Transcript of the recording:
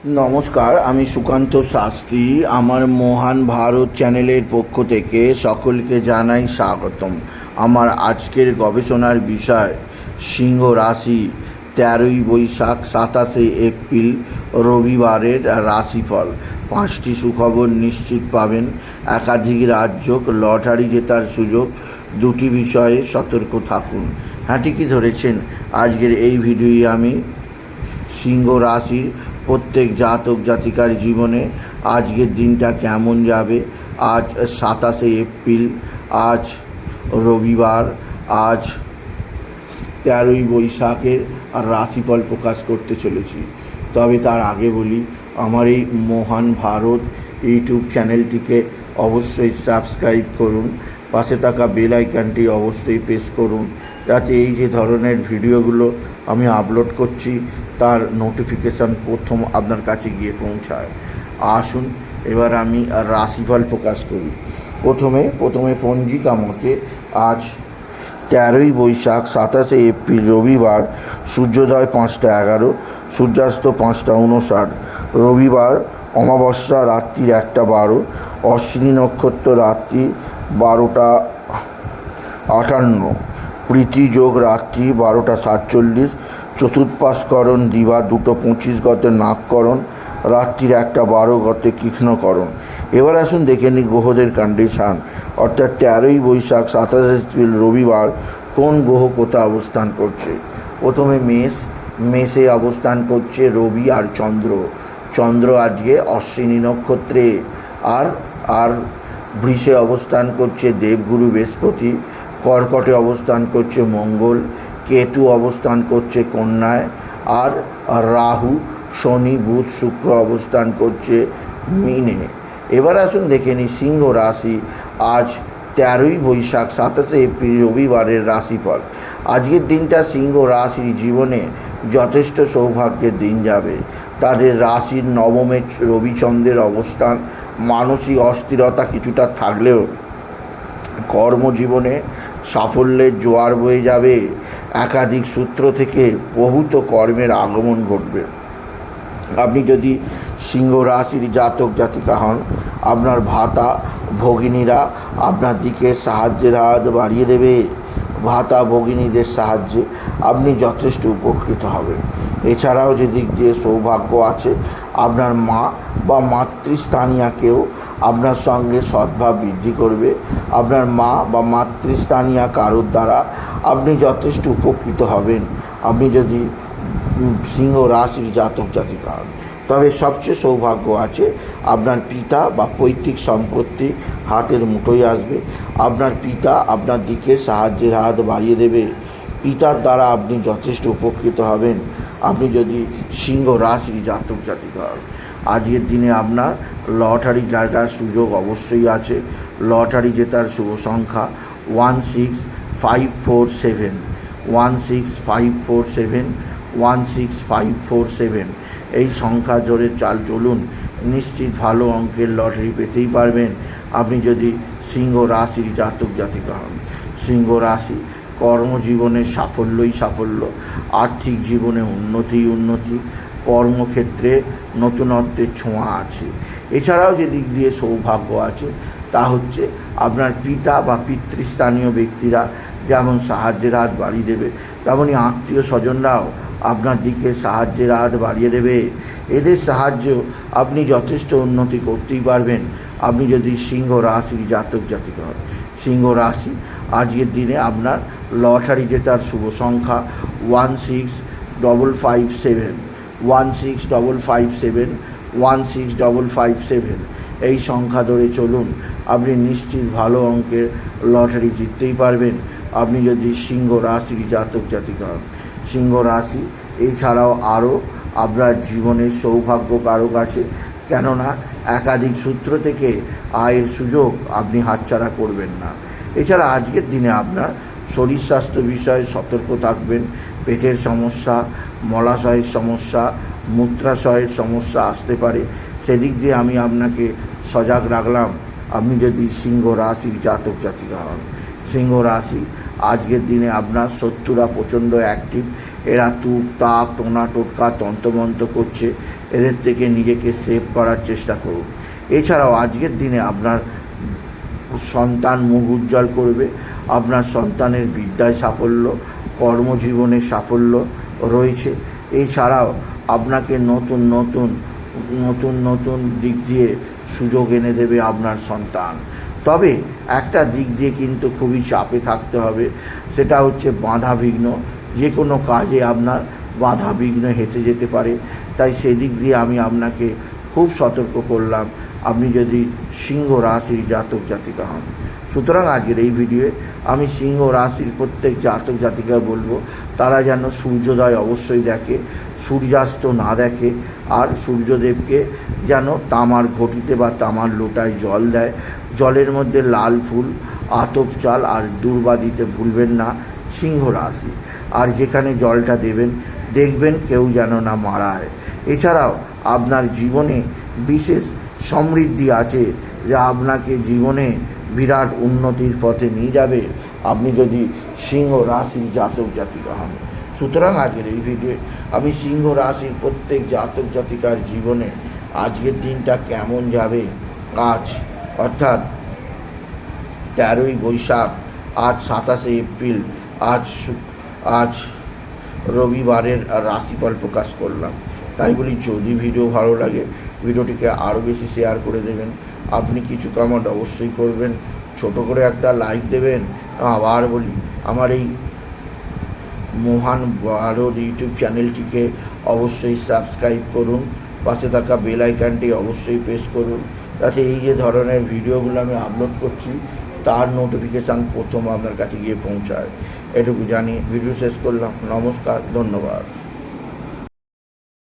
নমস্কার, আমি সুকান্ত শাস্ত্রী। আমার মহান ভারত চ্যানেলের পক্ষ থেকে সকলকে জানাই স্বাগতম। আমার আজকের গবেষণার বিষয় সিংহ রাশি, 13ই বৈশাখ 27শে এপ্রিল রবিবারের রাশিফল। 5টি সুখবর নিশ্চিত পাবেন, একাধিক রাজ্য, লটারি জেতার সুযোগ। 2টি বিষয়ে সতর্ক থাকুন। হ্যাঁ, ঠিকই ধরেছেন। আজকের এই ভিডিওয়ে আমি সিংহ রাশির প্রত্যেক জাতক জাতিকার জীবনে আজকের দিনটা কেমন যাবে, আজ 27শে এপ্রিল, আজ রবিবার, আজ 13ই বৈশাখের রাশিফল প্রকাশ করতে চলেছি। তবে তার আগে বলি, আমার এই মহান ভারত ইউটিউব চ্যানেলটিকে অবশ্যই সাবস্ক্রাইব করুন, পাশে থাকা বেল আইকনটি অবশ্যই প্রেস করুন, যাতে এই যে ধরনের ভিডিওগুলো আমি আপলোড করছি তার নোটিফিকেশান প্রথম আপনার কাছে গিয়ে পৌঁছায়। আসুন এবার আমি রাশিফল প্রকাশ করি। প্রথমে পঞ্জিকা মতে আজ 13ই বৈশাখ 27শে এপ্রিল রবিবার, সূর্যোদয় 5টা 11, সূর্যাস্ত 5টা 59, রবিবার অমাবস্যা রাত্রি 1টা 12, অশ্বিনী নক্ষত্র রাত্রি 12টা 58, প্রীতি যোগ রাত্রি 12টা 47, চতুর্পাশকরণ দিবা 2টো 25 গতে নাগকরণ, রাত্রির 1টা 12 গতে কৃষ্ণকরণ। এবার আসুন দেখে নিই গ্রহদের কন্ডিশান, অর্থাৎ 13ই বৈশাখ 27শে এপ্রিল রবিবার কোন গ্রহ কোথায় অবস্থান করছে। প্রথমে মেষে অবস্থান করছে রবি আর চন্দ্র আজকে অশ্বিনী নক্ষত্রে। আর বৃষে অবস্থান করছে দেবগুরু বৃহস্পতি, কর্কটে অবস্থান করছে মঙ্গল, কেতু অবস্থান করছে কন্যায়, আর রাহু, শনি, বুধ, শুক্র অবস্থান করছে মীনে। এবার আসুন দেখে নিই সিংহ রাশি, আজ 13ই বৈশাখ 27শে এপ্রিল রবিবারের রাশিফল। আজকের দিনটা সিংহ রাশির জীবনে যথেষ্ট সৌভাগ্যের দিন যাবে। তাদের রাশির নবমে রবিচন্দ্রের অবস্থান মানসিক অস্থিরতা কিছুটা থাকলেও কর্মজীবনে সাফল্যের জোয়ার বয়ে যাবে। একাধিক সূত্র থেকে বহুত কর্মের আগমন ঘটবে। আপনি যদি সিংহ রাশির জাতক জাতিকা হন, আপনার ভাতা ভগিনীরা আপনার দিকে সাহায্যের হাত বাড়িয়ে দেবে। ভাতা ভগিনীদের সাহায্যে আপনি যথেষ্ট উপকৃত হবেন। এছাড়াও যে দিক দিয়ে সৌভাগ্য আছে, আপনার মা বা মাতৃস্থানীয় কেউ আপনার সঙ্গে সদ্ভাব বৃদ্ধি করবে। আপনার মা বা মাতৃস্থানীয় কারোর দ্বারা আপনি যথেষ্ট উপকৃত হবেন, আপনি যদি সিংহ রাশির জাতক জাতিকা হন। তবে সবচেয়ে সৌভাগ্য আছে, আপনার পিতা বা পৈতৃক সম্পত্তি হাতের মুঠোয় আসবে। আপনার পিতা আপনার দিকে সাহায্যের হাত বাড়িয়ে দেবে। পিতার দ্বারা আপনি যথেষ্ট উপকৃত হবেন, আপনি যদি সিংহ রাশির জাতক জাতিকা হন। আজকের দিনে আপনার লটারি জেতার সুযোগ অবশ্যই আছে। লটারি জেতার শুভ সংখ্যা 16547, 16547, 16547। এই সংখ্যা জোরে চলুন, নিশ্চিত ভালো অঙ্কের লটারি পেতেই পারবেন, আপনি যদি সিংহ রাশির জাতক জাতিকা হন। সিংহ রাশি কর্মজীবনে সাফল্যই সাফল্য, আর্থিক জীবনে উন্নতি, কর্মক্ষেত্রে নতুনত্বের ছোঁয়া আছে। এছাড়াও যে দিক দিয়ে সৌভাগ্য আছে তা হচ্ছে, আপনার পিতা বা পিতৃস্থানীয় ব্যক্তিরা যেমন সাহায্যের হাত বাড়িয়ে দেবে, তেমনই আত্মীয় স্বজনরাও আপনার দিকে সাহায্যের হাত বাড়িয়ে দেবে। এদের সাহায্য আপনি যথেষ্ট উন্নতি করতেই পারবেন, আপনি যদি সিংহ রাশির জাতক জাতিকা হন। সিংহ রাশি আজকের দিনে আপনার লটারি জেতার শুভ সংখ্যা 16557, 16557, 16557। এই সংখ্যা ধরে চলুন, আপনি নিশ্চিত ভালো অঙ্কের লটারি জিততেই পারবেন, আপনি যদি সিংহ রাশির জাতক জাতিকা হন। সিংহ রাশি এছাড়াও আরও আপনার জীবনের সৌভাগ্য কারক আছে, কেননা একাধিক সূত্র থেকে আয়ের সুযোগ আপনি হাতছাড়া করবেন না। এছাড়া আজকের দিনে আপনার শরীর স্বাস্থ্য বিষয়ে সতর্ক থাকবেন। পেটের সমস্যা, মলাশয়ের সমস্যা, মূত্রাশয়ের সমস্যা আসতে পারে, সেদিক দিয়ে আমি আপনাকে সজাগ রাখলাম, আপনি যদি সিংহ রাশির জাতক জাতিকা হন। সিংহ রাশি আজকের দিনে আপনার শত্রুরা প্রচণ্ড অ্যাক্টিভ, এরা তুক তাক টোনা টোটকা তন্ত্রমন্ত্র করছে, এদের থেকে নিজেকে সেভ করার চেষ্টা করুন। এছাড়াও আজকের দিনে আপনার সন্তান মুখ উজ্জ্বল করবে, আপনার সন্তানের বিদ্যায় সাফল্য, কর্মজীবনে সাফল্য রয়েছে। এছাড়াও আপনাকে নতুন নতুন নতুন নতুন দিক দিয়ে সুযোগ এনে দেবে আপনার সন্তান। তবে একটা দিক দিয়ে কিন্তু খুবই চাপে থাকতে হবে, সেটা হচ্ছে বাধা বিঘ্ন। যে কোনো কাজে আপনার বাধা বিঘ্ন হেঁটে যেতে পারে, তাই সেদিক দিয়ে আমি আপনাকে খুব সতর্ক করলাম, আপনি যদি সিংহ রাশির জাতক জাতিকা হন। সুতরাং আজকের এই ভিডিওয়ে আমি সিংহ রাশির প্রত্যেক জাতক জাতিকা বলবো, তারা যেন সূর্যোদয় অবশ্যই দেখে, সূর্যাস্ত না দেখে, আর সূর্যদেবকে যেন তামার ঘটিতে বা তামার লোটায় জল দেয়। জলের মধ্যে লাল ফুল, আতপ চাল আর দূর্বা দিতে ভুলবেন না সিংহ রাশি। আর যেখানে জলটা দেবেন, দেখবেন কেউ যেন না মারায়। এছাড়াও আপনার জীবনে বিশেষ সমৃদ্ধি আছে, যা আপনাকে জীবনে বিরাট উন্নতির পথে নিয়ে যাবে, আপনি যদি সিংহ রাশির জাতক জাতিকা হন। সুতরাং আজকের এই ভিডিওয়ে আমি সিংহ রাশির প্রত্যেক জাতক জাতিকার জীবনে আজকের দিনটা কেমন যাবে, আজ অর্থাৎ 13ই বৈশাখ, আজ 27শে এপ্রিল, আজ রবিবারের রাশিফল প্রকাশ করলাম। তাই বলি, যদি ভিডিও ভালো লাগে ভিডিওটিকে আরও বেশি শেয়ার করে দেবেন। আপনি কিছু কমেন্ট অবশ্যই করবেন, ছোট করে একটা লাইক দেবেন। আবার বলি, আমার এই মহান ভারত ইউটিউব চ্যানেলটিকে অবশ্যই সাবস্ক্রাইব করুন, পাশে থাকা বেল আইকনটি অবশ্যই প্রেস করুন, যাতে এই যে ধরনের ভিডিওগুলো আমি আপলোড করছি তার নোটিফিকেশান প্রথম আপনার কাছে গিয়ে পৌঁছায়। এটুকু জানিয়ে ভিডিও শেষ করলাম। নমস্কার, ধন্যবাদ।